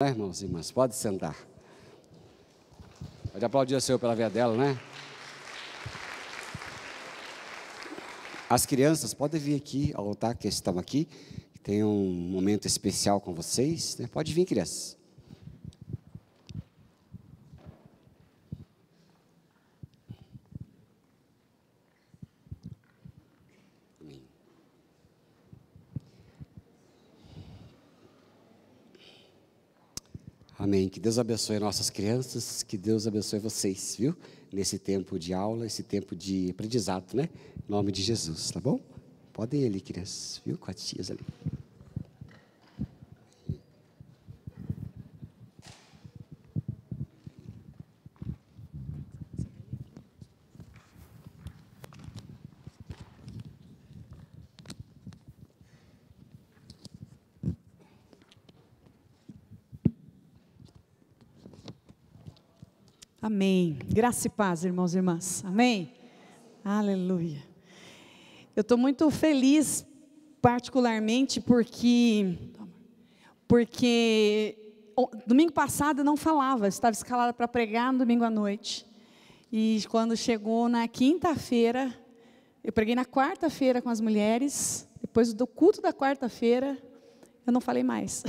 Né, irmãos e irmãs? Pode sentar. Pode aplaudir o Senhor pela vida dela, né? As crianças podem vir aqui ao altar que estão aqui. Tem um momento especial com vocês, né? Pode vir, crianças. Amém. Que Deus abençoe nossas crianças, que Deus abençoe vocês, viu? Nesse tempo de aula, esse tempo de aprendizado, né? Em nome de Jesus, tá bom? Podem ir ali, crianças, viu? Com as tias ali. Amém. Graça e paz, irmãos e irmãs. Amém? Aleluia. Eu estou muito feliz, particularmente, porque domingo passado eu não falava, estava escalada para pregar no domingo à noite. E quando chegou na quinta-feira, eu preguei na quarta-feira com as mulheres, depois do culto da quarta-feira, eu não falei mais.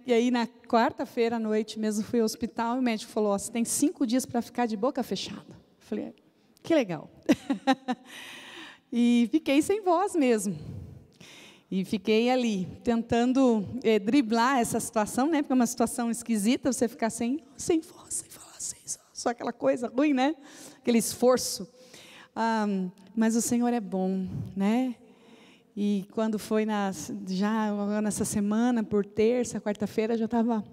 E aí, na quarta-feira à noite mesmo, fui ao hospital e o médico falou, você tem 5 dias para ficar de boca fechada. Eu falei, que legal. E fiquei sem voz mesmo. E fiquei ali, tentando driblar essa situação, né? Porque é uma situação esquisita, você ficar sem voz, sem falar, só aquela coisa ruim, né? Aquele esforço. Mas o Senhor é bom, né? E quando foi já nessa semana, por terça, quarta-feira, já estava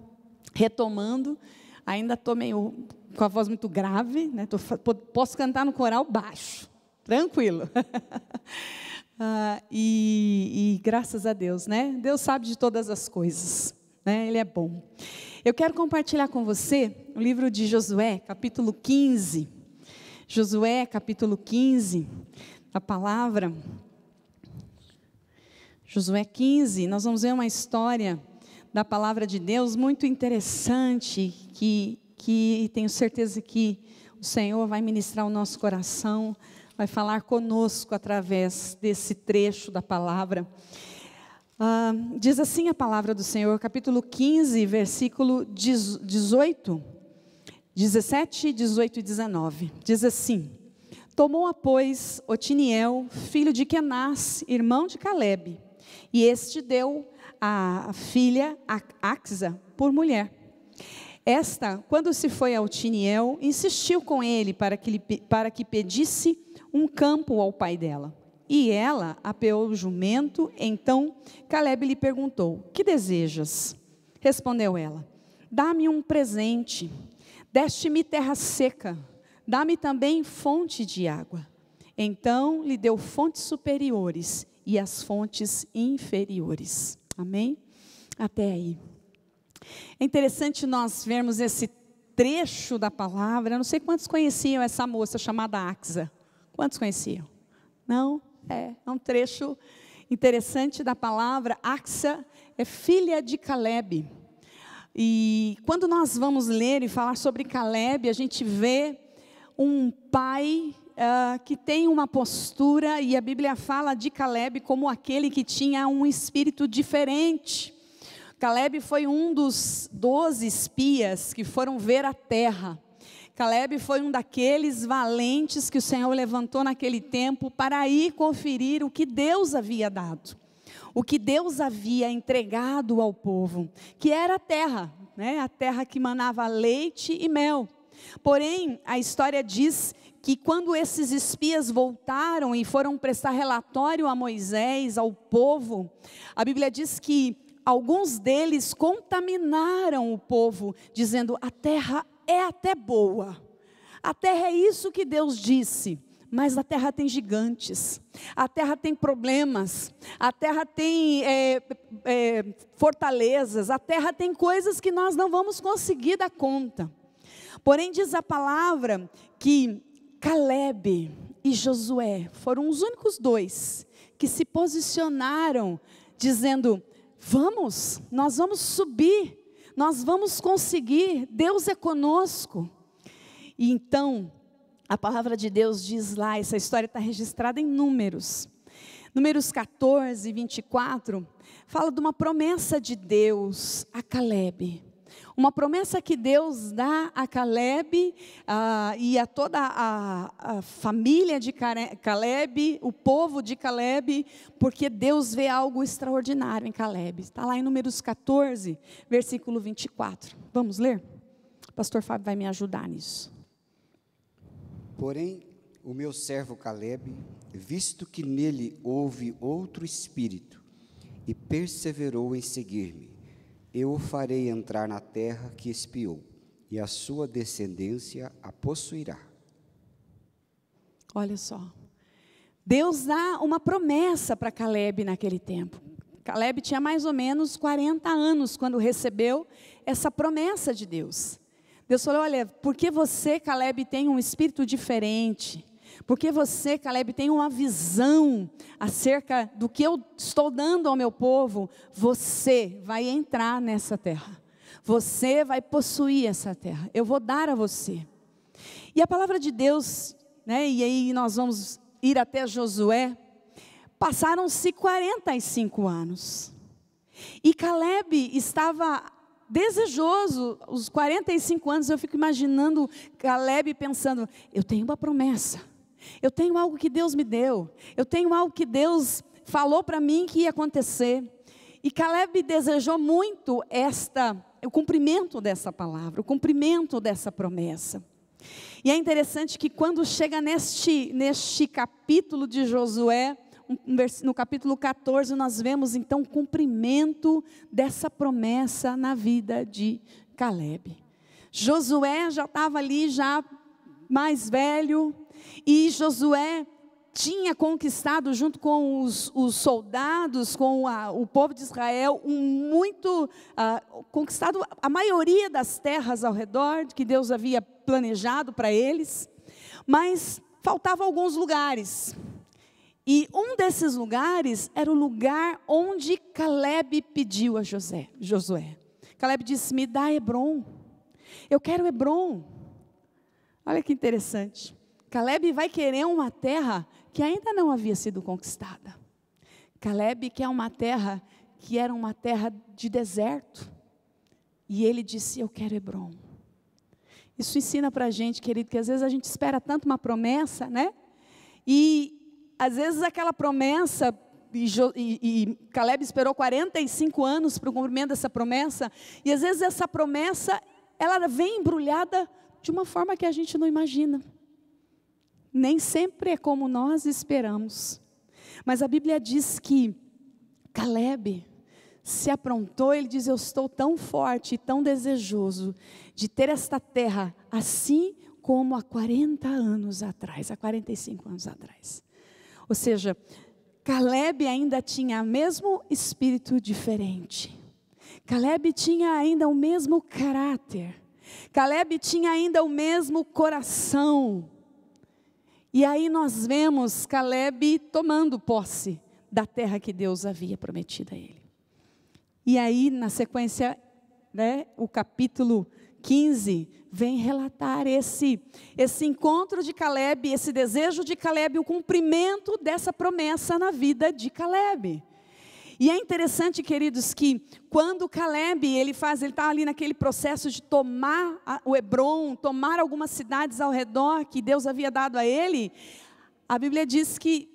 retomando. Ainda estou meio com a voz muito grave, né? Posso cantar no coral baixo, tranquilo. E graças a Deus, né? Deus sabe de todas as coisas, né? Ele é bom. Eu quero compartilhar com você o livro de Josué, capítulo 15. Josué, capítulo 15, a palavra... Josué 15, nós vamos ver uma história da palavra de Deus muito interessante, que tenho certeza que o Senhor vai ministrar o nosso coração, vai falar conosco através desse trecho da palavra. Diz assim a palavra do Senhor, capítulo 15, versículo 18, 17, 18 e 19. Diz assim: Tomou, pois, Otiniel, filho de Kenaz, irmão de Calebe, e este deu a filha Axa por mulher. Esta, quando se foi a Otiniel, insistiu com ele para que pedisse um campo ao pai dela. E ela apeou o jumento. Então Calebe lhe perguntou: que desejas? Respondeu ela: dá-me um presente. Deste-me terra seca, dá-me também fonte de água. Então lhe deu fontes superiores e as fontes inferiores. Amém? Até aí. É interessante nós vermos esse trecho da palavra. Eu não sei quantos conheciam essa moça chamada Axa. Quantos conheciam? Não? É um trecho interessante da palavra. Axa é filha de Calebe. E quando nós vamos ler e falar sobre Calebe, a gente vê um pai que tem uma postura, e a Bíblia fala de Calebe como aquele que tinha um espírito diferente. Calebe foi um dos 12 espias que foram ver a terra. Calebe foi um daqueles valentes que o Senhor levantou naquele tempo para ir conferir o que Deus havia dado, o que Deus havia entregado ao povo, que era a terra, né? A terra que manava leite e mel. Porém, a história diz que quando esses espias voltaram e foram prestar relatório a Moisés, ao povo, a Bíblia diz que alguns deles contaminaram o povo, dizendo: a terra é até boa, a terra é isso que Deus disse, mas a terra tem gigantes, a terra tem problemas, a terra tem fortalezas, a terra tem coisas que nós não vamos conseguir dar conta. Porém, diz a palavra que Calebe e Josué foram os únicos 2 que se posicionaram, dizendo: nós vamos subir, nós vamos conseguir, Deus é conosco. E então, a palavra de Deus diz lá, essa história está registrada em Números 14, 24, fala de uma promessa de Deus a Calebe. Uma promessa que Deus dá a Calebe e a toda a família de Calebe, o povo de Calebe, porque Deus vê algo extraordinário em Calebe. Está lá em Números 14, versículo 24. Vamos ler? O pastor Fábio vai me ajudar nisso. Porém, o meu servo Calebe, visto que nele houve outro espírito, e perseverou em seguir-me, eu o farei entrar na terra que espiou, e a sua descendência a possuirá. Olha só, Deus dá uma promessa para Calebe naquele tempo. Calebe tinha mais ou menos 40 anos quando recebeu essa promessa de Deus. Deus falou, olha, porque você, Calebe, tem um espírito diferente, porque você, Calebe, tem uma visão acerca do que eu estou dando ao meu povo, você vai entrar nessa terra, você vai possuir essa terra, eu vou dar a você. E a palavra de Deus, né, e aí nós vamos ir até Josué, passaram-se 45 anos, e Calebe estava desejoso, os 45 anos, eu fico imaginando Calebe pensando, eu tenho uma promessa, eu tenho algo que Deus me deu, eu tenho algo que Deus falou para mim que ia acontecer. E Calebe desejou muito o cumprimento dessa palavra, o cumprimento dessa promessa. E é interessante que quando chega neste capítulo de Josué, no capítulo 14, nós vemos então o cumprimento dessa promessa na vida de Calebe. Josué já estava ali, já mais velho, e Josué tinha conquistado junto com os soldados, com o povo de Israel, conquistado a maioria das terras ao redor, que Deus havia planejado para eles, mas faltavam alguns lugares. E um desses lugares era o lugar onde Calebe pediu a Josué. Calebe disse, me dá Hebrom, eu quero Hebrom. Olha que interessante. Calebe vai querer uma terra que ainda não havia sido conquistada. Calebe quer uma terra que era uma terra de deserto. E ele disse, eu quero Hebrom. Isso ensina para a gente, querido, que às vezes a gente espera tanto uma promessa, né? E às vezes aquela promessa, e Calebe esperou 45 anos para o cumprimento dessa promessa, e às vezes essa promessa, ela vem embrulhada de uma forma que a gente não imagina. Nem sempre é como nós esperamos. Mas a Bíblia diz que Calebe se aprontou, ele diz, eu estou tão forte e tão desejoso de ter esta terra, assim como há 40 anos atrás, há 45 anos atrás. Ou seja, Calebe ainda tinha o mesmo espírito diferente. Calebe tinha ainda o mesmo caráter. Calebe tinha ainda o mesmo coração. E aí nós vemos Calebe tomando posse da terra que Deus havia prometido a ele. E aí, na sequência, né, o capítulo 15 vem relatar esse encontro de Calebe, esse desejo de Calebe, o cumprimento dessa promessa na vida de Calebe. E é interessante, queridos, que quando Calebe, ele está ali naquele processo de tomar o Hebrom, tomar algumas cidades ao redor que Deus havia dado a ele, a Bíblia diz que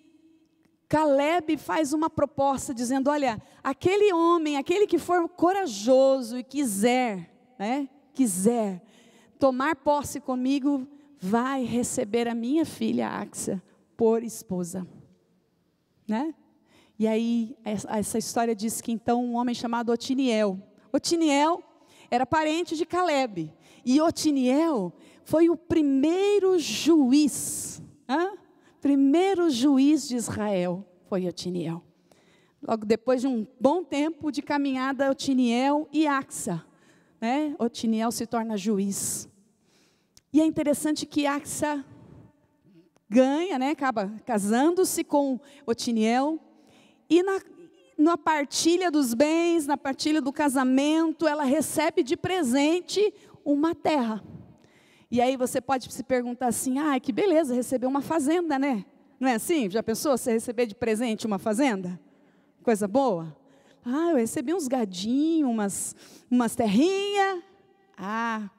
Calebe faz uma proposta dizendo, olha, aquele homem, aquele que for corajoso e quiser tomar posse comigo, vai receber a minha filha Axa por esposa, né? E aí, essa história diz que então um homem chamado Otiniel era parente de Calebe, e Otiniel foi o primeiro juiz, primeiro juiz de Israel, foi Otiniel. Logo depois de um bom tempo de caminhada, Otiniel e Axa, né? Otiniel se torna juiz. E é interessante que Axa ganha, né? Acaba casando-se com Otiniel. E na partilha dos bens, na partilha do casamento, ela recebe de presente uma terra. E aí você pode se perguntar assim, que beleza, receber uma fazenda, né? Não é assim? Já pensou você receber de presente uma fazenda? Coisa boa? Eu recebi uns gadinhos, umas terrinhas.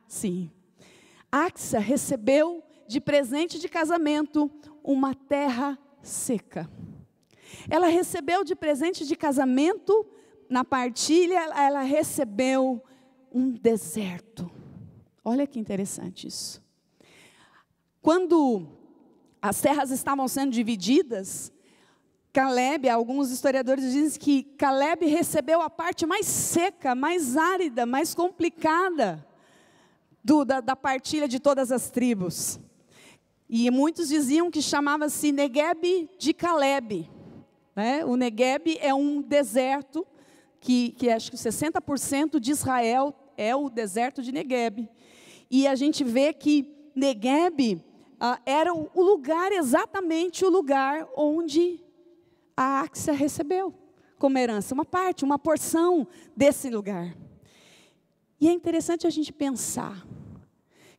Sim. Axa recebeu de presente de casamento uma terra seca. Ela recebeu de presente de casamento, na partilha, ela recebeu um deserto. Olha que interessante isso. Quando as terras estavam sendo divididas, Caleb, alguns historiadores dizem que Caleb recebeu a parte mais seca, mais árida, mais complicada da partilha de todas as tribos. E muitos diziam que chamava-se Negueb de Caleb. O Negueb é um deserto que acho que 60% de Israel é o deserto de Negueb. E a gente vê que Negueb era o lugar, exatamente o lugar onde a Axa recebeu como herança, uma parte, uma porção desse lugar. E é interessante a gente pensar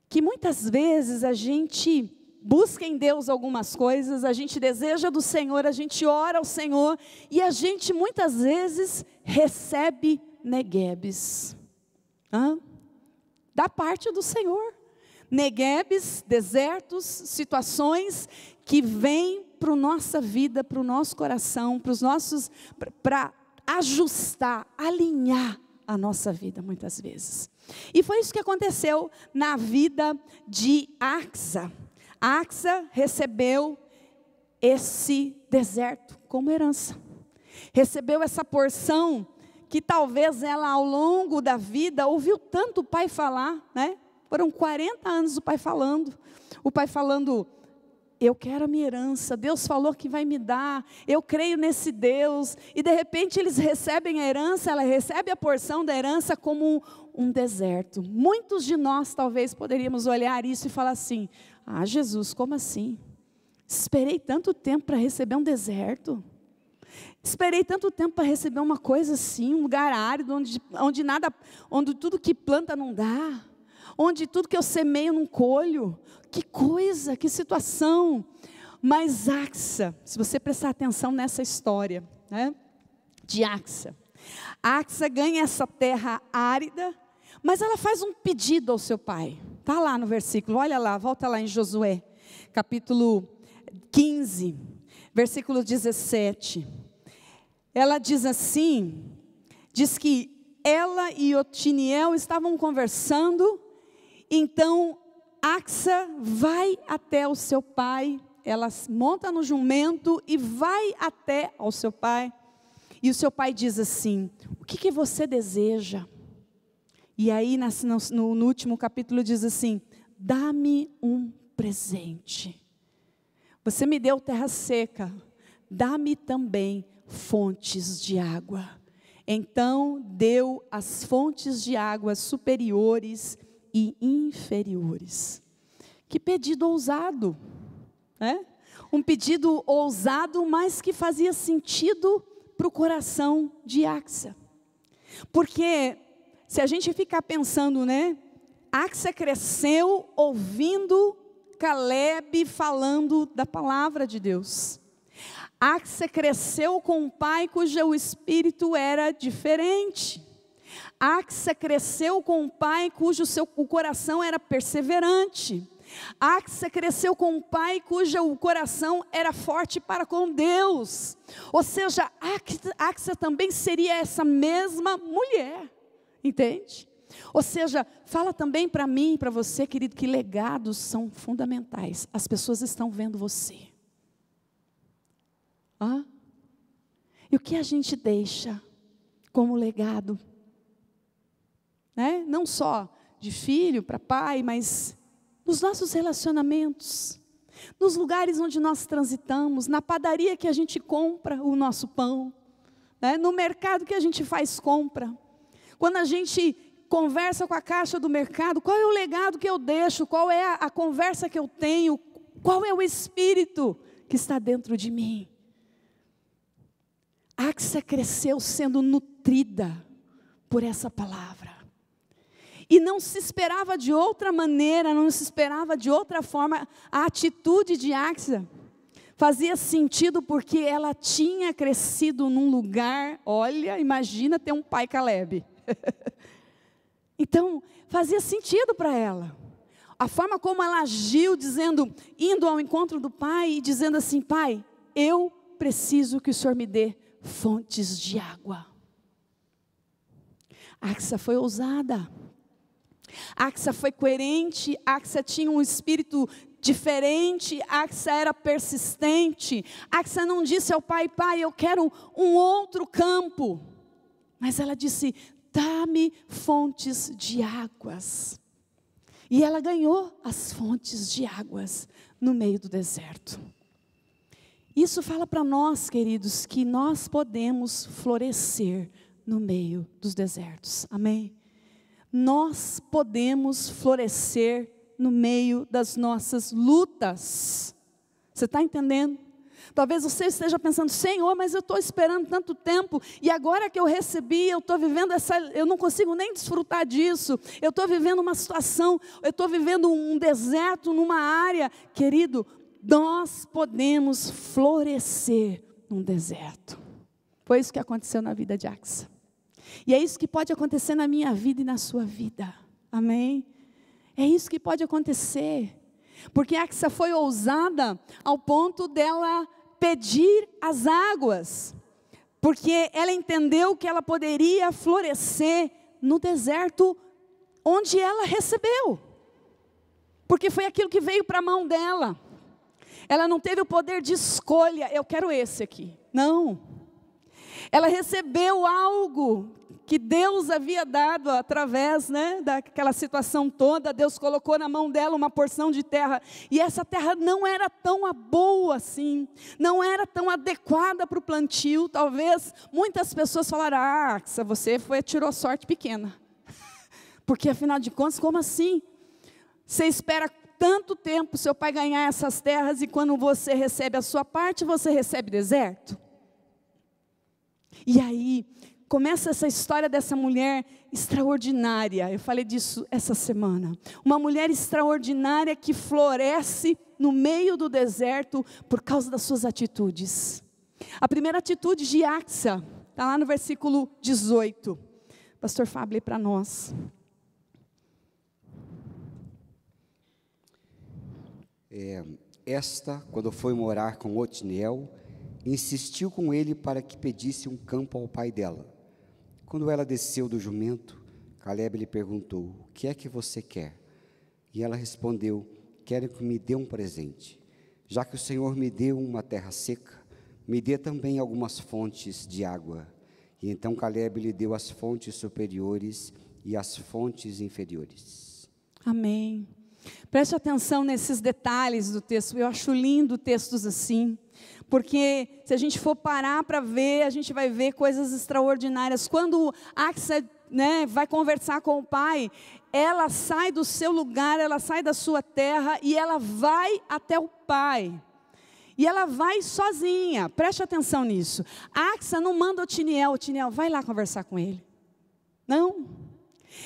que muitas vezes a gente busca em Deus algumas coisas, a gente deseja do Senhor, a gente ora ao Senhor, e a gente muitas vezes recebe Neguebes, da parte do Senhor. Neguebes, desertos, situações que vêm para a nossa vida, para o nosso coração, para ajustar, alinhar a nossa vida muitas vezes. E foi isso que aconteceu na vida de Axa. Axa recebeu esse deserto como herança. Recebeu essa porção que talvez ela ao longo da vida ouviu tanto o pai falar, né? Foram 40 anos o pai falando, eu quero a minha herança, Deus falou que vai me dar, eu creio nesse Deus, e de repente eles recebem a herança, ela recebe a porção da herança como um deserto. Muitos de nós talvez poderíamos olhar isso e falar assim, Jesus, como assim? Esperei tanto tempo para receber um deserto, esperei tanto tempo para receber uma coisa assim, um lugar árido, onde tudo que planta não dá, onde tudo que eu semeio não colho. Que coisa, que situação. Mas Axa, se você prestar atenção nessa história, né, de Axa ganha essa terra árida, mas ela faz um pedido ao seu pai. Está lá no versículo, olha lá, volta lá em Josué, capítulo 15, versículo 17. Ela diz assim, diz que ela e Otiniel estavam conversando, então Axa vai até o seu pai, ela monta no jumento e vai até ao seu pai, e o seu pai diz assim, o que você deseja? E aí no último capítulo diz assim, dá-me um presente, você me deu terra seca, dá-me também fontes de água. Então deu as fontes de água superiores e inferiores. Que pedido ousado, né? Um pedido ousado, mas que fazia sentido para o coração de Axa. Porque se a gente ficar pensando, né? Axa cresceu ouvindo Caleb falando da palavra de Deus. Axa cresceu com um pai cujo espírito era diferente. Axa cresceu com um pai cujo o coração era perseverante. Axa cresceu com um pai cujo o coração era forte para com Deus. Ou seja, Axa também seria essa mesma mulher, entende? Ou seja, fala também para mim e para você, querido, que legados são fundamentais. As pessoas estão vendo você. E o que a gente deixa como legado? Né? Não só de filho para pai, mas nos nossos relacionamentos, nos lugares onde nós transitamos, na padaria que a gente compra o nosso pão, né? No mercado que a gente faz compra, quando a gente conversa com a caixa do mercado, qual é o legado que eu deixo, qual é a conversa que eu tenho, qual é o espírito que está dentro de mim? Axa cresceu sendo nutrida por essa palavra. E não se esperava de outra maneira, não se esperava de outra forma. A atitude de Axa fazia sentido porque ela tinha crescido num lugar, olha, imagina ter um pai Caleb. Então, fazia sentido para ela. A forma como ela agiu, indo ao encontro do pai e dizendo assim: pai, eu preciso que o Senhor me dê fontes de água. Axa foi ousada. Axa foi coerente. Axa tinha um espírito diferente. Axa era persistente. Axa não disse ao pai: pai, eu quero um outro campo. Mas ela disse: dá-me fontes de águas. E ela ganhou as fontes de águas no meio do deserto. Isso fala para nós, queridos, que nós podemos florescer no meio dos desertos. Amém? Nós podemos florescer no meio das nossas lutas. Você está entendendo? Talvez você esteja pensando: Senhor, mas eu estou esperando tanto tempo, e agora que eu recebi, eu estou vivendo eu não consigo nem desfrutar disso, eu estou vivendo uma situação, eu estou vivendo um deserto numa área. Querido, nós podemos florescer num deserto. Foi isso que aconteceu na vida de Axa. E é isso que pode acontecer na minha vida e na sua vida. Amém? É isso que pode acontecer. Porque Axa foi ousada ao ponto dela pedir as águas. Porque ela entendeu que ela poderia florescer no deserto onde ela recebeu. Porque foi aquilo que veio para a mão dela. Ela não teve o poder de escolha: eu quero esse aqui. Não. Ela recebeu algo que Deus havia dado através, daquela situação toda. Deus colocou na mão dela uma porção de terra. E essa terra não era tão boa assim. Não era tão adequada para o plantio. Talvez muitas pessoas falaram: Axa, você tirou sorte pequena. Porque afinal de contas, como assim? Você espera tanto tempo seu pai ganhar essas terras, e quando você recebe a sua parte, você recebe deserto? E aí começa essa história dessa mulher extraordinária. Eu falei disso essa semana. Uma mulher extraordinária que floresce no meio do deserto por causa das suas atitudes. A primeira atitude de Axa está lá no versículo 18. Pastor Fábio, lê para nós. Esta, quando foi morar com Otniel, insistiu com ele para que pedisse um campo ao pai dela. Quando ela desceu do jumento, Caleb lhe perguntou: o que é que você quer? E ela respondeu: quero que me dê um presente. Já que o Senhor me deu uma terra seca, me dê também algumas fontes de água. E então Caleb lhe deu as fontes superiores e as fontes inferiores. Amém. Preste atenção nesses detalhes do texto. Eu acho lindo textos assim, porque se a gente for parar para ver, a gente vai ver coisas extraordinárias. Quando Axa, vai conversar com o pai, ela sai do seu lugar, ela sai da sua terra e ela vai até o pai. E ela vai sozinha. Preste atenção nisso. Axa não manda Otniel: vai lá conversar com ele. Não.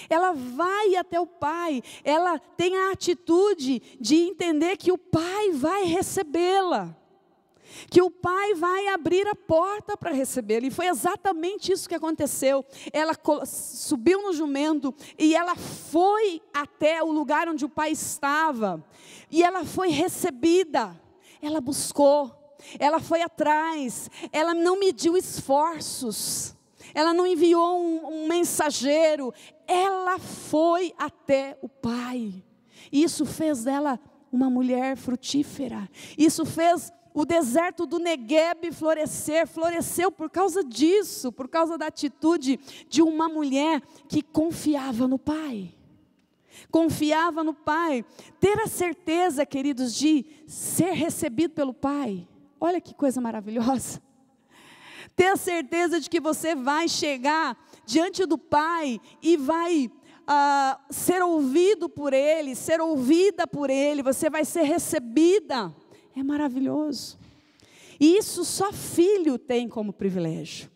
Ela vai até o pai, ela tem a atitude de entender que o pai vai recebê-la, que o pai vai abrir a porta para recebê-la. E foi exatamente isso que aconteceu. Ela subiu no jumento e ela foi até o lugar onde o pai estava, e ela foi recebida. Ela buscou, ela foi atrás, ela não mediu esforços, ela não enviou um mensageiro, ela foi até o pai. Isso fez dela uma mulher frutífera. Isso fez o deserto do Negueb floresceu por causa disso, por causa da atitude de uma mulher que confiava no pai. Confiava no pai. Ter a certeza, queridos, de ser recebido pelo pai. Olha que coisa maravilhosa. Ter a certeza de que você vai chegar diante do pai e vai ser ouvido por ele, ser ouvida por ele, você vai ser recebida. É maravilhoso. E isso só filho tem como privilégio.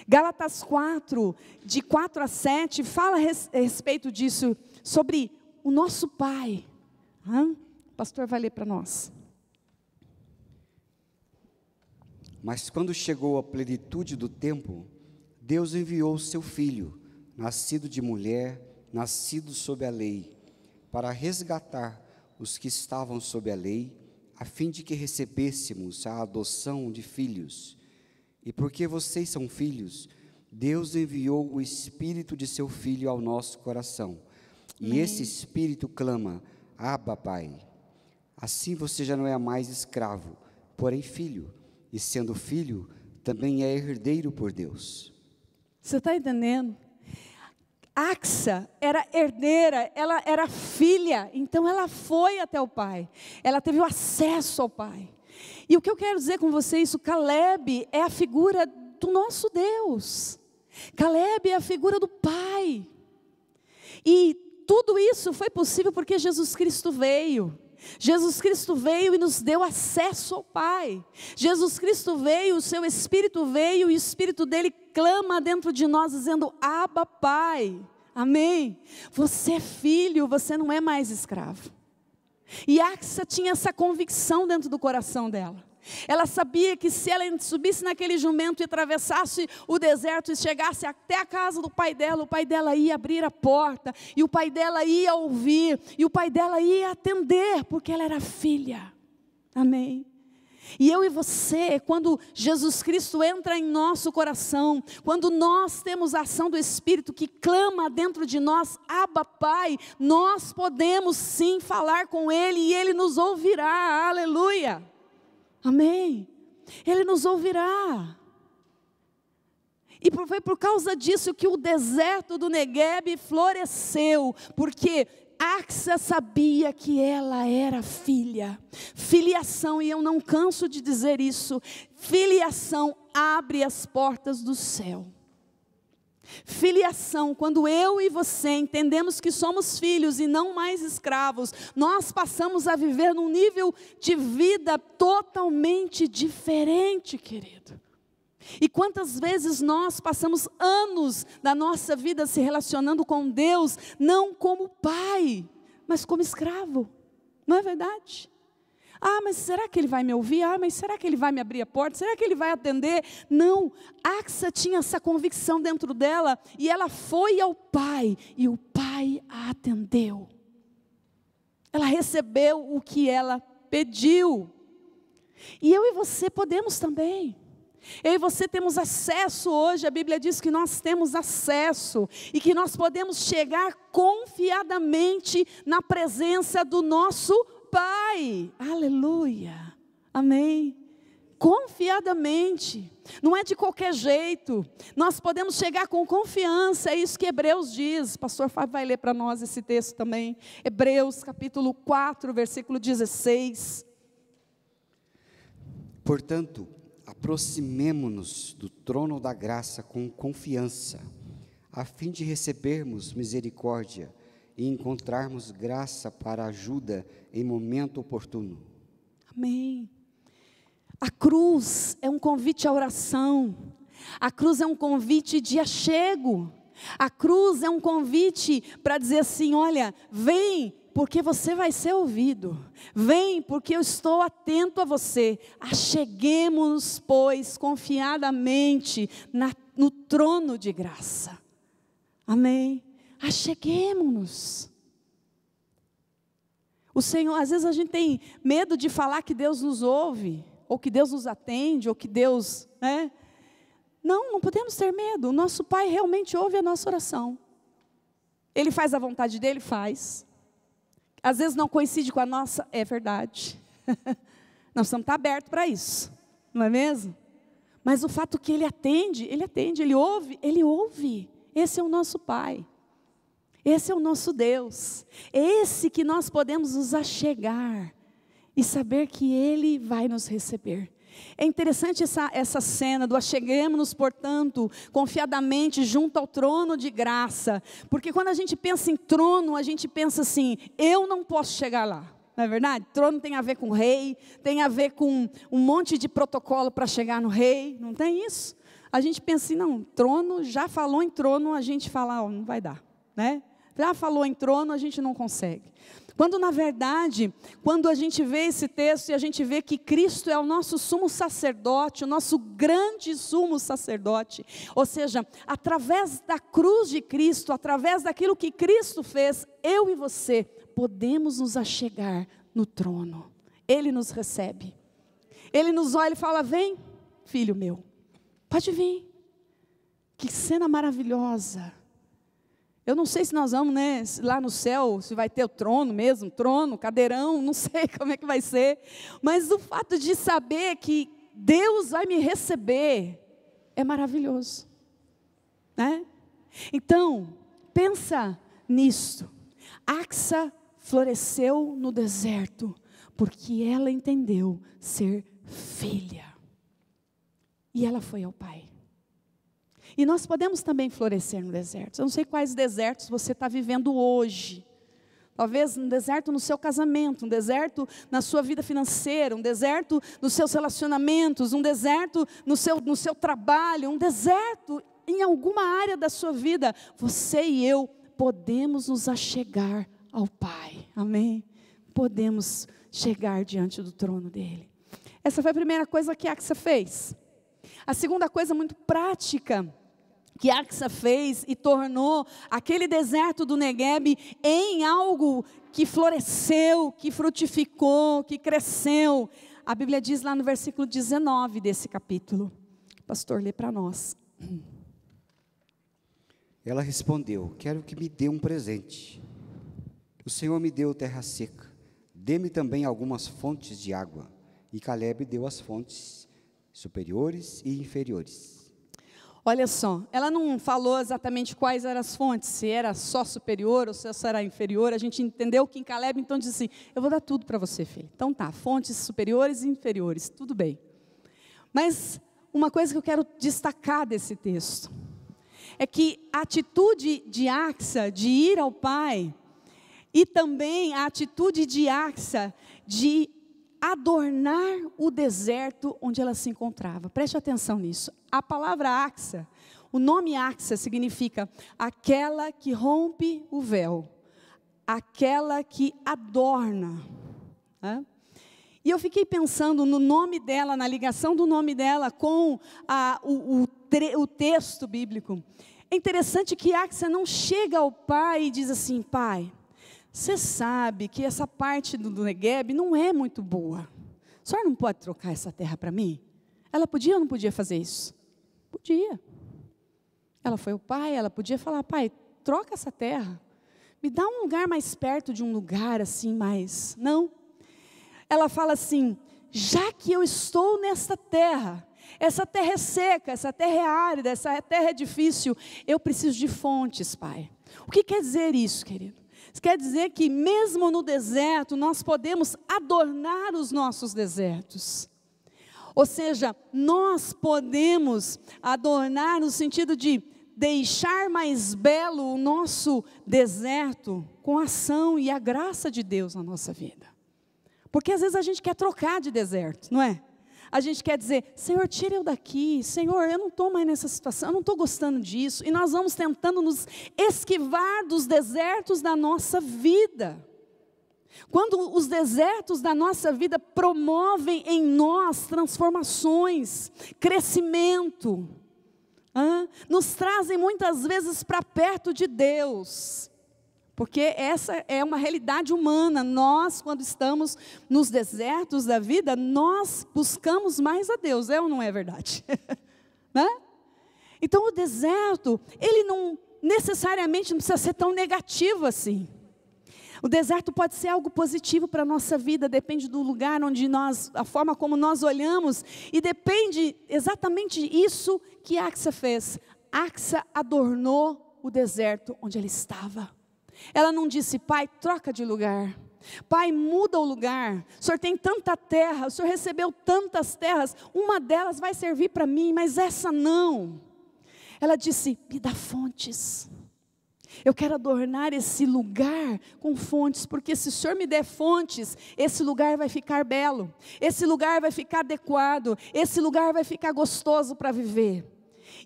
Gálatas 4, de 4 a 7, fala a respeito disso, sobre o nosso Pai. O pastor vai ler para nós. Mas quando chegou a plenitude do tempo, Deus enviou o seu Filho, nascido de mulher, nascido sob a lei, para resgatar os que estavam sob a lei, a fim de que recebêssemos a adoção de filhos. E porque vocês são filhos, Deus enviou o Espírito de seu Filho ao nosso coração. Amém. E esse Espírito clama, Abba, Pai. Assim você já não é mais escravo, porém filho. E sendo filho, também é herdeiro por Deus. Você está entendendo? Axa era herdeira, ela era filha, então ela foi até o pai, ela teve o acesso ao pai. E o que eu quero dizer com você, isso, Caleb é a figura do nosso Deus, Caleb é a figura do pai, e tudo isso foi possível porque Jesus Cristo veio. Jesus Cristo veio e nos deu acesso ao Pai. Jesus Cristo veio, o seu Espírito veio e o Espírito dele clama dentro de nós dizendo, Abba, Pai. Amém? Você é filho, você não é mais escravo. E Axa tinha essa convicção dentro do coração dela. Ela sabia que se ela subisse naquele jumento e atravessasse o deserto e chegasse até a casa do pai dela, o pai dela ia abrir a porta, e o pai dela ia ouvir, e o pai dela ia atender, porque ela era filha. Amém? E eu e você, quando Jesus Cristo entra em nosso coração, quando nós temos a ação do Espírito que clama dentro de nós, Abba, Pai, nós podemos sim falar com Ele e Ele nos ouvirá, aleluia. Amém? Ele nos ouvirá. E foi por causa disso que o deserto do Negueb floresceu, porque Axa sabia que ela era filha. Filiação, e eu não canso de dizer isso, filiação abre as portas do céu. Filiação, quando eu e você entendemos que somos filhos e não mais escravos, nós passamos a viver num nível de vida totalmente diferente, querido. E quantas vezes nós passamos anos da nossa vida se relacionando com Deus, não como pai, mas como escravo, não é verdade? Ah, mas será que ele vai me ouvir? Ah, mas será que ele vai me abrir a porta? Será que ele vai atender? Não, Axa tinha essa convicção dentro dela, e ela foi ao pai, e o pai a atendeu. Ela recebeu o que ela pediu. E eu e você podemos também. Eu e você temos acesso hoje, a Bíblia diz que nós temos acesso, e que nós podemos chegar confiadamente na presença do nosso Pai, aleluia, amém, confiadamente, não é de qualquer jeito, nós podemos chegar com confiança, é isso que Hebreus diz, o pastor Fábio vai ler para nós esse texto também, Hebreus capítulo 4, versículo 16. Portanto, aproximemo-nos do trono da graça com confiança, a fim de recebermos misericórdia, e encontrarmos graça para ajuda em momento oportuno. Amém. A cruz é um convite à oração. A cruz é um convite de achego. A cruz é um convite para dizer assim, olha, vem, porque você vai ser ouvido. Vem, porque eu estou atento a você. Acheguemos-nos, pois, confiadamente no trono de graça. Amém. Acheguemo-nos. O Senhor, às vezes a gente tem medo de falar que Deus nos ouve, ou que Deus nos atende, ou que Deus, né? Não podemos ter medo. O nosso Pai realmente ouve a nossa oração. Ele faz a vontade dele? Faz. Às vezes não coincide com a nossa, é verdade. Nós precisamos estar abertos para isso, não é mesmo? Mas o fato que Ele atende, Ele ouve. Esse é o nosso Pai. Esse é o nosso Deus, esse que nós podemos nos achegar e saber que Ele vai nos receber. É interessante essa cena do acheguemo-nos, portanto, confiadamente junto ao trono de graça, porque quando a gente pensa em trono, a gente pensa assim, eu não posso chegar lá, Não é verdade? Trono tem a ver com rei, tem a ver com um monte de protocolo para chegar no rei, não tem isso? A gente pensa assim, não, trono, já falou em trono, a gente fala, não vai dar, né? Já falou em trono, a gente não consegue. Quando na verdade, quando a gente vê esse texto e a gente vê que Cristo é o nosso sumo sacerdote, o nosso grande sumo sacerdote, ou seja, através da cruz de Cristo, através daquilo que Cristo fez, eu e você podemos nos achegar no trono. Ele nos recebe. Ele nos olha e fala, vem, filho meu, pode vir. Que cena maravilhosa. Eu não sei se nós vamos, né, lá no céu, se vai ter o trono mesmo, trono, cadeirão, não sei como é que vai ser. Mas o fato de saber que Deus vai me receber é maravilhoso, né? Então, pensa nisso. Axa floresceu no deserto, porque ela entendeu ser filha. E ela foi ao Pai. E nós podemos também florescer no deserto. Eu não sei quais desertos você está vivendo hoje. Talvez um deserto no seu casamento, um deserto na sua vida financeira, um deserto nos seus relacionamentos, um deserto no seu trabalho, um deserto em alguma área da sua vida. Você e eu podemos nos achegar ao Pai. Amém? Podemos chegar diante do trono dEle. Essa foi a primeira coisa que Axa fez. A segunda coisa muito prática que Axa fez e tornou aquele deserto do Negueb em algo que floresceu, que frutificou, que cresceu. A Bíblia diz lá no versículo 19 desse capítulo. O pastor lê para nós. Ela respondeu, quero que me dê um presente. O Senhor me deu terra seca, dê-me também algumas fontes de água. E Calebe deu as fontes superiores e inferiores. Olha só, ela não falou exatamente quais eram as fontes, se era só superior ou se era inferior. A gente entendeu que em Calebe, então, disse assim, eu vou dar tudo para você, filho. Então tá, fontes superiores e inferiores, tudo bem. Mas uma coisa que eu quero destacar desse texto, é que a atitude de Axa de ir ao Pai, e também a atitude de Axa de adornar o deserto onde ela se encontrava. Preste atenção nisso. A palavra Axa, o nome Axa significa aquela que rompe o véu, aquela que adorna. Né? E eu fiquei pensando no nome dela, na ligação do nome dela com o texto bíblico. É interessante que Axa não chega ao pai e diz assim, pai, você sabe que essa parte do Negueb não é muito boa. O senhor não pode trocar essa terra para mim? Ela podia ou não podia fazer isso? Podia. Ela foi ao pai, ela podia falar, pai, troca essa terra. Me dá um lugar mais perto de um lugar assim mais... Não. Ela fala assim, já que eu estou nesta terra, essa terra é seca, essa terra é árida, essa terra é difícil, eu preciso de fontes, pai. O que quer dizer isso, querido? Isso quer dizer que mesmo no deserto, nós podemos adornar os nossos desertos. Ou seja, nós podemos adornar no sentido de deixar mais belo o nosso deserto com a ação e a graça de Deus na nossa vida. Porque às vezes a gente quer trocar de deserto, não é? A gente quer dizer, Senhor, tira eu daqui, Senhor, eu não estou mais nessa situação, eu não estou gostando disso. E nós vamos tentando nos esquivar dos desertos da nossa vida. Quando os desertos da nossa vida promovem em nós transformações, crescimento, nos trazem muitas vezes para perto de Deus. Porque essa é uma realidade humana. Nós, quando estamos nos desertos da vida, nós buscamos mais a Deus. É ou não é verdade? Né? Então o deserto, ele não necessariamente não precisa ser tão negativo assim. O deserto pode ser algo positivo para a nossa vida, depende do lugar onde nós, a forma como nós olhamos, e depende exatamente isso que Axa fez. Axa adornou o deserto onde ele estava. Ela não disse, pai, troca de lugar. Pai, muda o lugar. O senhor tem tanta terra, o senhor recebeu tantas terras, uma delas vai servir para mim, mas essa não. Ela disse, me dá fontes. Eu quero adornar esse lugar com fontes, porque se o Senhor me der fontes, esse lugar vai ficar belo, esse lugar vai ficar adequado, esse lugar vai ficar gostoso para viver.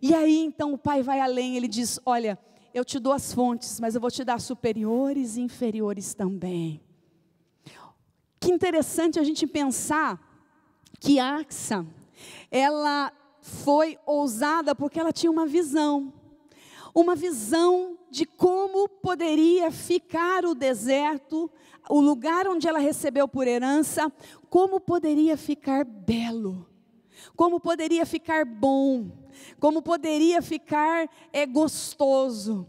E aí então o Pai vai além, Ele diz: olha, eu te dou as fontes, mas eu vou te dar superiores e inferiores também. Que interessante a gente pensar que Axa, ela foi ousada porque ela tinha uma visão de como poderia ficar o deserto, o lugar onde ela recebeu por herança, como poderia ficar belo, como poderia ficar bom, como poderia ficar gostoso.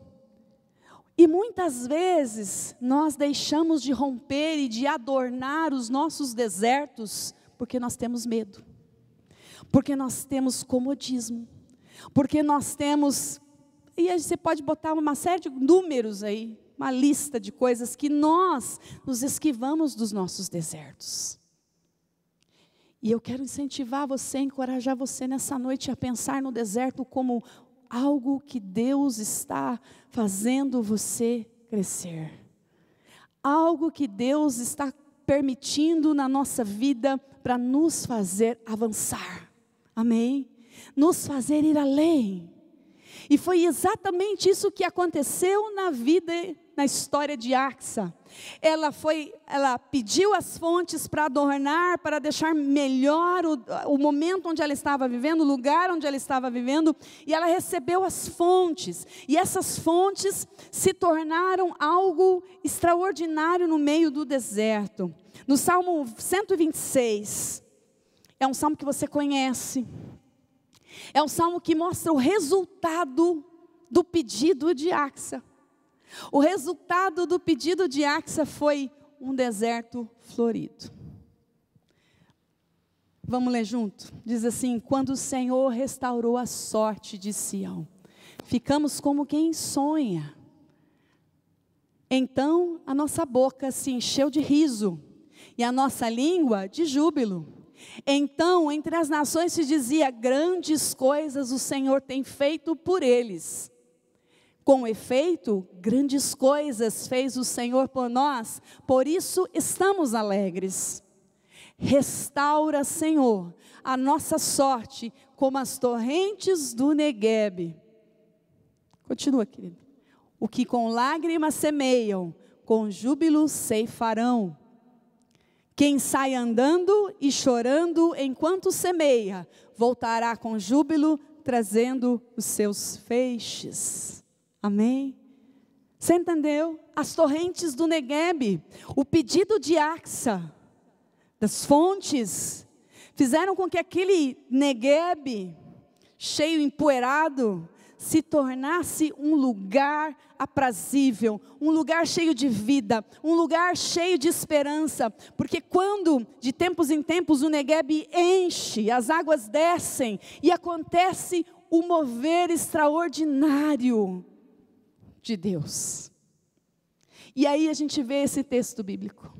E muitas vezes nós deixamos de romper e de adornar os nossos desertos porque nós temos medo, porque nós temos comodismo, porque nós temos, e aí você pode botar uma série de números aí, uma lista de coisas que nós nos esquivamos dos nossos desertos. E eu quero incentivar você, encorajar você nessa noite a pensar no deserto como algo que Deus está fazendo você crescer. Algo que Deus está permitindo na nossa vida para nos fazer avançar. Amém? Nos fazer ir além. E foi exatamente isso que aconteceu na vida, na história de Axa. Ela pediu as fontes para adornar, para deixar melhor o momento onde ela estava vivendo, o lugar onde ela estava vivendo, e ela recebeu as fontes, e essas fontes se tornaram algo extraordinário no meio do deserto. No Salmo 126, é um salmo que você conhece, é um salmo que mostra o resultado do pedido de Axa. O resultado do pedido de Axa foi um deserto florido. Vamos ler junto? Diz assim: quando o Senhor restaurou a sorte de Sião, ficamos como quem sonha. Então a nossa boca se encheu de riso, e a nossa língua de júbilo. Então entre as nações se dizia: grandes coisas o Senhor tem feito por eles. Com efeito, grandes coisas fez o Senhor por nós, por isso estamos alegres. Restaura, Senhor, a nossa sorte como as torrentes do Neguebe. Continua, querido. O que com lágrimas semeiam, com júbilo ceifarão. Quem sai andando e chorando enquanto semeia, voltará com júbilo, trazendo os seus feixes. Amém? Você entendeu? As torrentes do Neguebe, o pedido de Axa, das fontes, fizeram com que aquele Neguebe, cheio, empoeirado, se tornasse um lugar aprazível, um lugar cheio de vida, um lugar cheio de esperança, porque quando, de tempos em tempos, o Neguebe enche, as águas descem, e acontece o mover extraordinário de Deus. E aí a gente vê esse texto bíblico,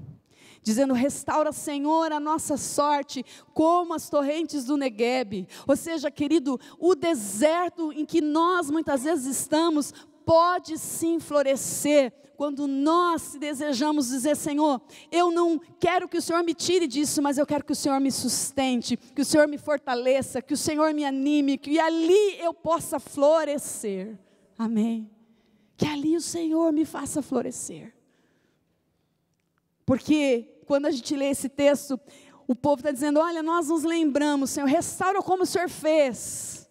dizendo: restaura, Senhor, a nossa sorte, como as torrentes do Neguebe. Ou seja, querido, o deserto em que nós muitas vezes estamos, pode sim florescer, quando nós desejamos dizer: Senhor, eu não quero que o Senhor me tire disso, mas eu quero que o Senhor me sustente, que o Senhor me fortaleça, que o Senhor me anime, que ali eu possa florescer. Amém? Que ali o Senhor me faça florescer. Porque quando a gente lê esse texto, o povo está dizendo: olha, nós nos lembramos, Senhor, restaura como o Senhor fez.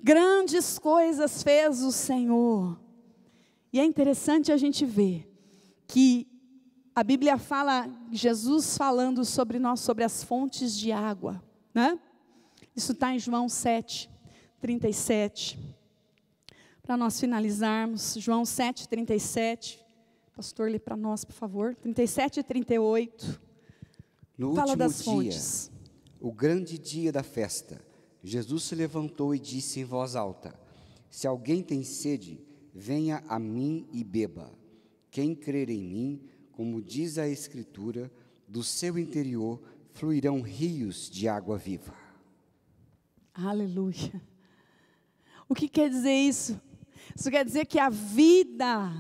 Grandes coisas fez o Senhor. E é interessante a gente ver que a Bíblia fala, Jesus falando sobre nós, sobre as fontes de água, né? Isso está em João 7, 37. Para nós finalizarmos, João 7, 37. Pastor, lê para nós, por favor. 37 e 38. No Fala último das dia, fontes. o grande dia da festa, Jesus se levantou e disse em voz alta: se alguém tem sede, venha a mim e beba. Quem crer em mim, como diz a Escritura, do seu interior fluirão rios de água viva. Aleluia. O que quer dizer isso? Isso quer dizer que a vida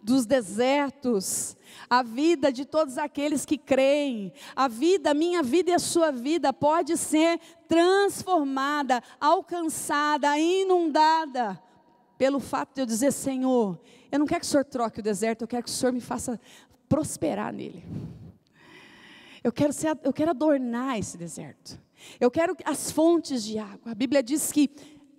dos desertos, a vida de todos aqueles que creem, a minha vida e a sua vida pode ser transformada, alcançada, inundada, pelo fato de eu dizer: Senhor, eu não quero que o Senhor troque o deserto, eu quero que o Senhor me faça prosperar nele. Eu quero adornar esse deserto. Eu quero as fontes de água. A Bíblia diz que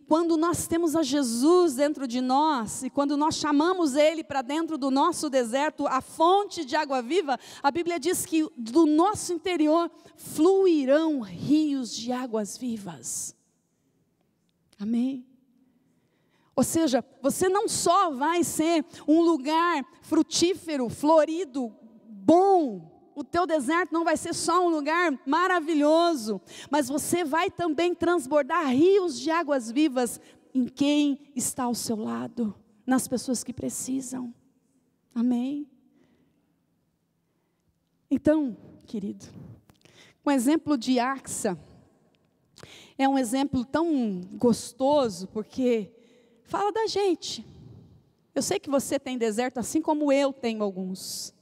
quando nós temos a Jesus dentro de nós, e quando nós chamamos Ele para dentro do nosso deserto, a fonte de água viva, a Bíblia diz que do nosso interior fluirão rios de águas vivas. Amém? Ou seja, você não só vai ser um lugar frutífero, florido, bom, o teu deserto não vai ser só um lugar maravilhoso, mas você vai também transbordar rios de águas vivas em quem está ao seu lado, nas pessoas que precisam. Amém? Então, querido, um exemplo de Axa é um exemplo tão gostoso, porque fala da gente. Eu sei que você tem deserto, assim como eu tenho alguns.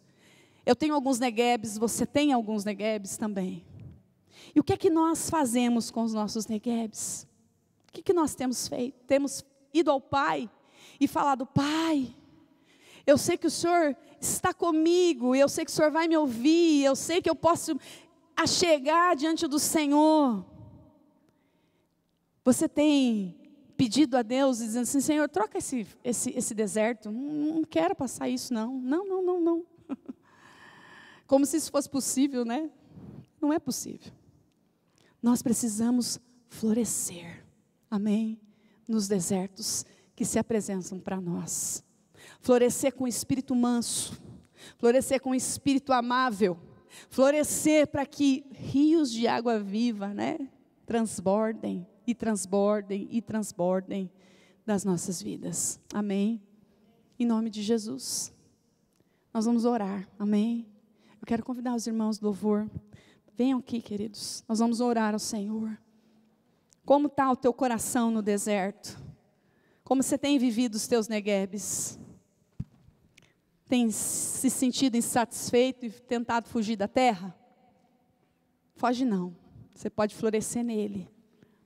Eu tenho alguns neguebes, você tem alguns neguebes também. E o que é que nós fazemos com os nossos neguebes? O que nós temos feito? Temos ido ao Pai e falado: Pai, eu sei que o Senhor está comigo, eu sei que o Senhor vai me ouvir, eu sei que eu posso achegar diante do Senhor. Você tem pedido a Deus, dizendo assim: Senhor, troca esse deserto, não quero passar isso não. Não. Como se isso fosse possível, né? Não é possível. Nós precisamos florescer, amém? Nos desertos que se apresentam para nós. Florescer com espírito manso, florescer com espírito amável, florescer para que rios de água viva, né? Transbordem e transbordem e transbordem das nossas vidas, amém? Em nome de Jesus, nós vamos orar, amém? Eu quero convidar os irmãos do louvor. Venham aqui, queridos. Nós vamos orar ao Senhor. Como está o teu coração no deserto? Como você tem vivido os teus neguebes? Tem se sentido insatisfeito e tentado fugir da terra? Foge não. Você pode florescer nele.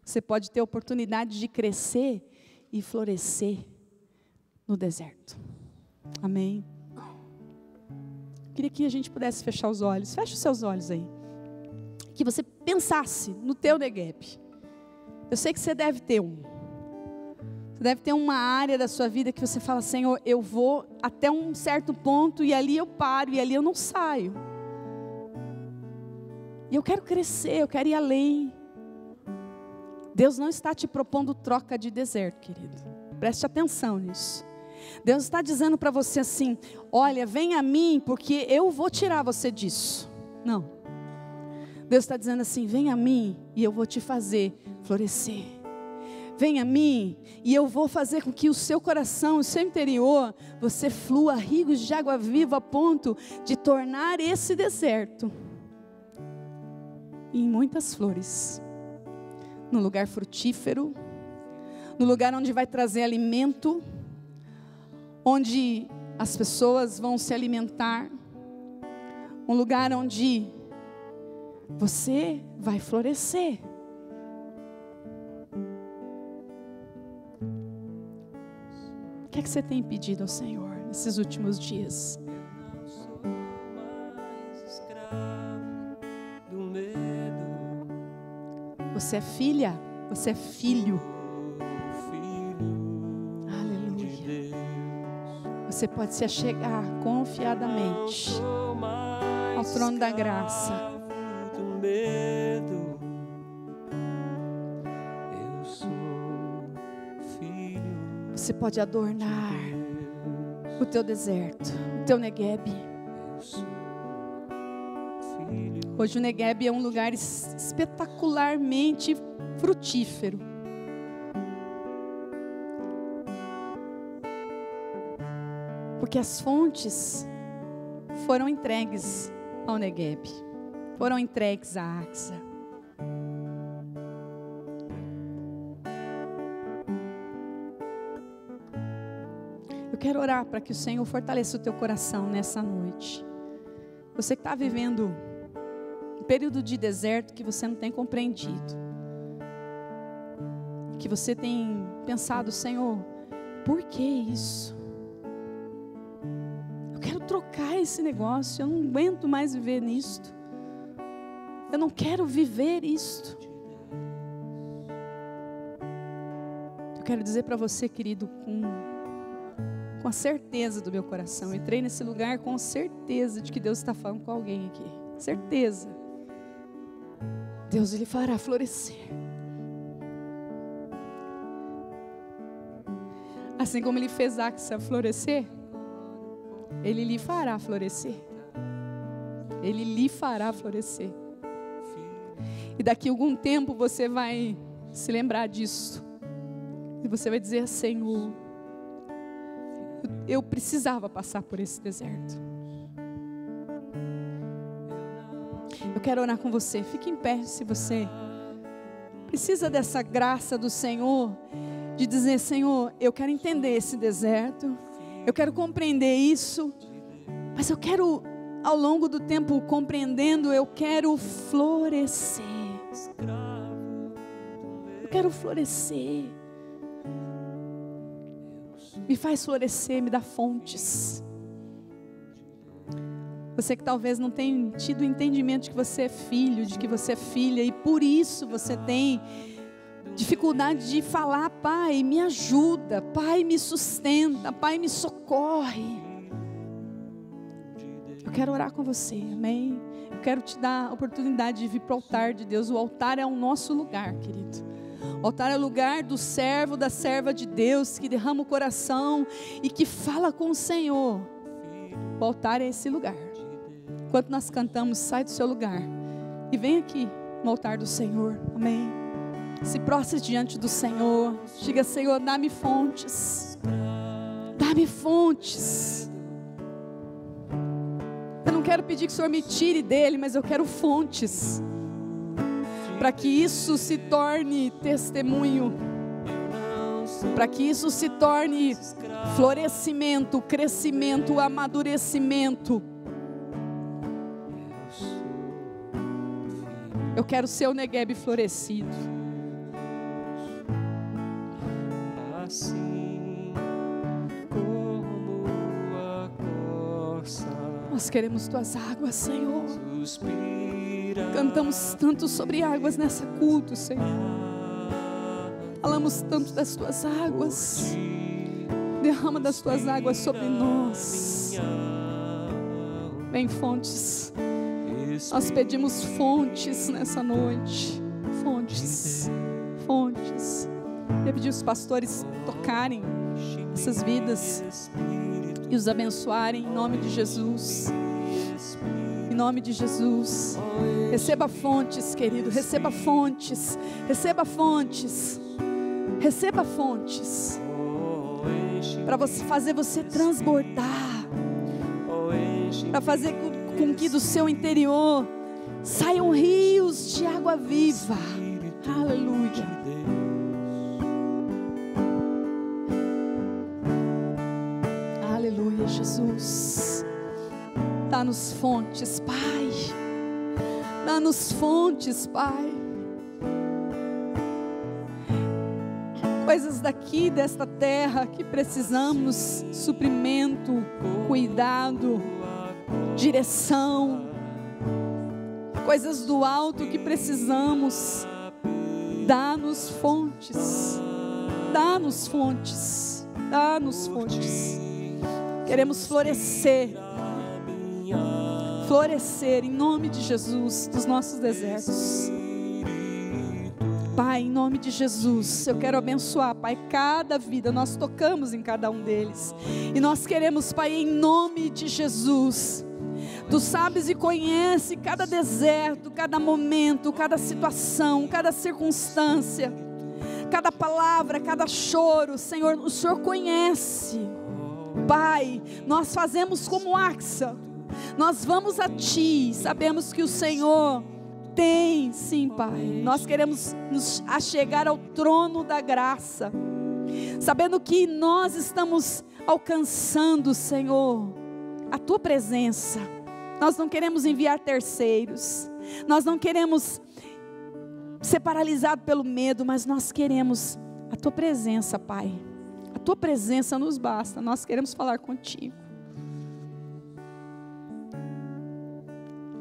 Você pode ter a oportunidade de crescer e florescer no deserto. Amém? Queria que a gente pudesse fechar os olhos. Feche os seus olhos aí. Que você pensasse no teu neguebe. Eu sei que você deve ter um. Você deve ter uma área da sua vida que você fala: Senhor, eu vou até um certo ponto e ali eu paro e ali eu não saio. E eu quero crescer, eu quero ir além. Deus não está te propondo troca de deserto, querido. Preste atenção nisso. Deus está dizendo para você assim: olha, vem a mim, porque eu vou tirar você disso. Não. Deus está dizendo assim: vem a mim e eu vou te fazer florescer. Vem a mim e eu vou fazer com que o seu coração, o seu interior, você flua rios de água viva a ponto de tornar esse deserto em muitas flores. No lugar frutífero, no lugar onde vai trazer alimento, onde as pessoas vão se alimentar, um lugar onde você vai florescer. O que é que você tem pedido ao Senhor nesses últimos dias? Eu não sou mais escravo do medo. Você é filha, você é filho. Filho. Você pode se achegar confiadamente ao trono da graça. Do medo. Eu sou filho. Você pode adornar o teu deserto, o teu neguebe. Eu sou filho. Hoje o neguebe é um lugar espetacularmente frutífero. Porque as fontes foram entregues ao neguebe, foram entregues à Axa. quero orar para que o Senhor fortaleça o teu coração nessa noite. Você que está vivendo um período de deserto que você não tem compreendido, que você tem pensado, Senhor, por que isso? Eu quero trocar esse negócio, eu não aguento mais viver nisto. Eu não quero viver isto. Eu quero dizer para você, querido, com a certeza do meu coração, eu entrei nesse lugar com certeza de que Deus está falando com alguém aqui. Certeza. Deus, Ele fará florescer. Assim como Ele fez Axa florescer, Ele lhe fará florescer. Ele lhe fará florescer. E daqui a algum tempo você vai se lembrar disso. E você vai dizer, Senhor, eu precisava passar por esse deserto. Eu quero orar com você. Fique em pé se você precisa dessa graça do Senhor, de dizer, Senhor, eu quero entender esse deserto, eu quero compreender isso, mas eu quero, ao longo do tempo, compreendendo, eu quero florescer. Eu quero florescer. Me faz florescer, me dá fontes. Você que talvez não tenha tido entendimento de que você é filho, de que você é filha, e por isso você tem dificuldade de falar, Pai, me ajuda, Pai, me sustenta, Pai, me socorre. Eu quero orar com você, amém? Eu quero te dar a oportunidade de vir para o altar de Deus. O altar é o nosso lugar, querido. O altar é o lugar do servo, da serva de Deus, que derrama o coração e que fala com o Senhor. O altar é esse lugar. Enquanto nós cantamos, sai do seu lugar e vem aqui no altar do Senhor, amém? Se prostre diante do Senhor, diga, Senhor, dá-me fontes, dá-me fontes. Eu não quero pedir que o Senhor me tire dele, mas eu quero fontes, para que isso se torne testemunho, para que isso se torne florescimento, crescimento, amadurecimento. Eu quero ser o Negueb florescido. Assim como a corça, Nós queremos tuas águas, Senhor. suspira, Cantamos tanto sobre águas nessa culto, Senhor. Falamos tanto das tuas águas. Derrama das tuas águas sobre nós. Vem, fontes. Nós pedimos fontes nessa noite. Fontes. Fontes. Eu pedi os pastores tocarem essas vidas e os abençoarem em nome de Jesus. Em nome de Jesus. Receba fontes, querido. Receba fontes. Receba fontes. Receba fontes. Para você fazer você transbordar. Para fazer com que do seu interior saiam rios de água viva. Aleluia. Aleluia, Jesus. Dá-nos fontes, Pai. Dá-nos fontes, Pai. Coisas daqui, desta terra, que precisamos, suprimento, cuidado, direção. Coisas do alto que precisamos. Dá-nos fontes. Dá-nos fontes. Dá-nos fontes. Queremos florescer. Florescer em nome de Jesus dos nossos desertos. Pai, em nome de Jesus, eu quero abençoar, Pai, cada vida. Nós tocamos em cada um deles. E nós queremos, Pai, em nome de Jesus. Tu sabes e conheces cada deserto, cada momento, cada situação, cada circunstância, cada palavra, cada choro. Senhor, o Senhor conhece. Pai, nós fazemos como Axa. Nós vamos a Ti. Sabemos que o Senhor tem, sim, Pai. Nós queremos nos achegar ao trono da graça, sabendo que nós estamos alcançando, Senhor, a tua presença. Nós não queremos enviar terceiros, nós não queremos ser paralisados pelo medo, mas nós queremos a tua presença, Pai. A tua presença nos basta, nós queremos falar contigo.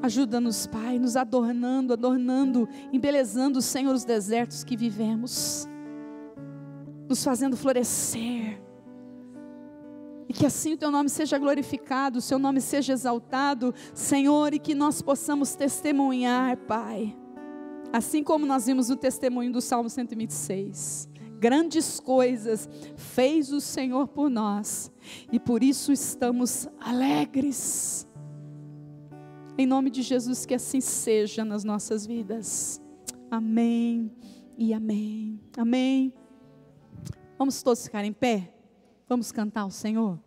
Ajuda-nos, Pai, nos adornando, embelezando, Senhor, os desertos que vivemos, nos fazendo florescer, e que assim o teu nome seja glorificado, o seu nome seja exaltado, Senhor, e que nós possamos testemunhar, Pai, assim como nós vimos no testemunho do Salmo 126, grandes coisas fez o Senhor por nós, e por isso estamos alegres. Em nome de Jesus, que assim seja nas nossas vidas. Amém e amém. Amém. Vamos todos ficar em pé? Vamos cantar ao Senhor?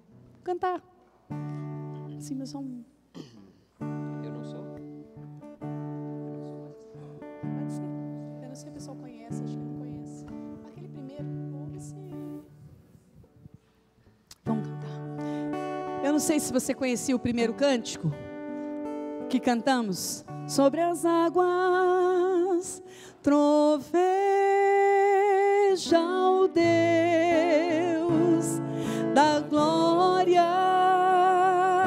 Cantar. Sim, mas vamos. Eu não sou. Pode ser. Eu não sei se o pessoal conhece, acho que não conhece. Aquele primeiro, vamos cantar. Eu não sei se você conhecia o primeiro cântico que cantamos. Sobre as águas troveja o Deus da glória.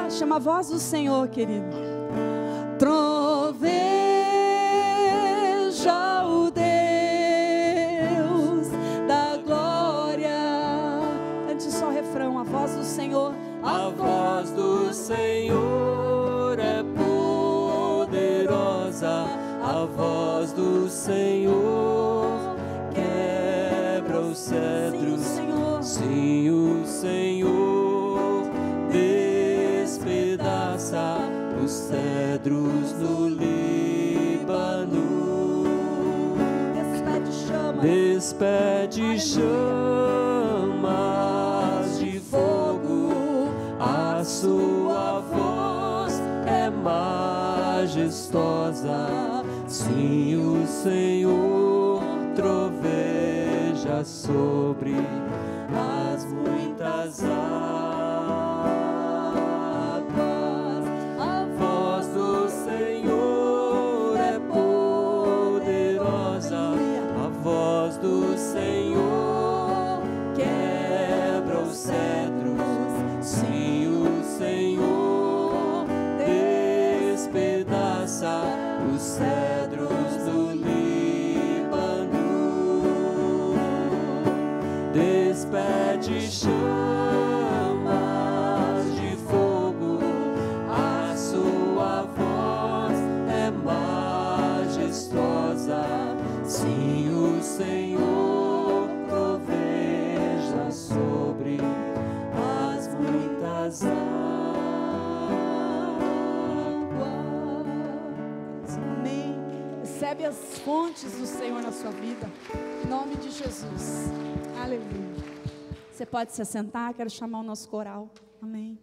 Chama a voz do Senhor, querido. Troveja o Deus da glória. Cante só o refrão, a voz do Senhor. A voz do Senhor é poderosa, a voz do Senhor quebra os cedros. Sim, o Senhor despedaça os cedros no Líbano. Despede chamas de fogo, a sua voz é majestosa. Sim, o Senhor troveja sobre as muitas águas. A voz do Senhor é poderosa, a voz do Senhor quebra os cedros. Sim, o Senhor despedaça os cedros do Líbano. Despede chamas de fogo, a sua voz é majestosa. Sim, o Senhor troveja sobre as muitas águas. Amém. Recebe as fontes do Senhor na sua vida, em nome de Jesus. Aleluia. Você pode se assentar, quero chamar o nosso coral. Amém.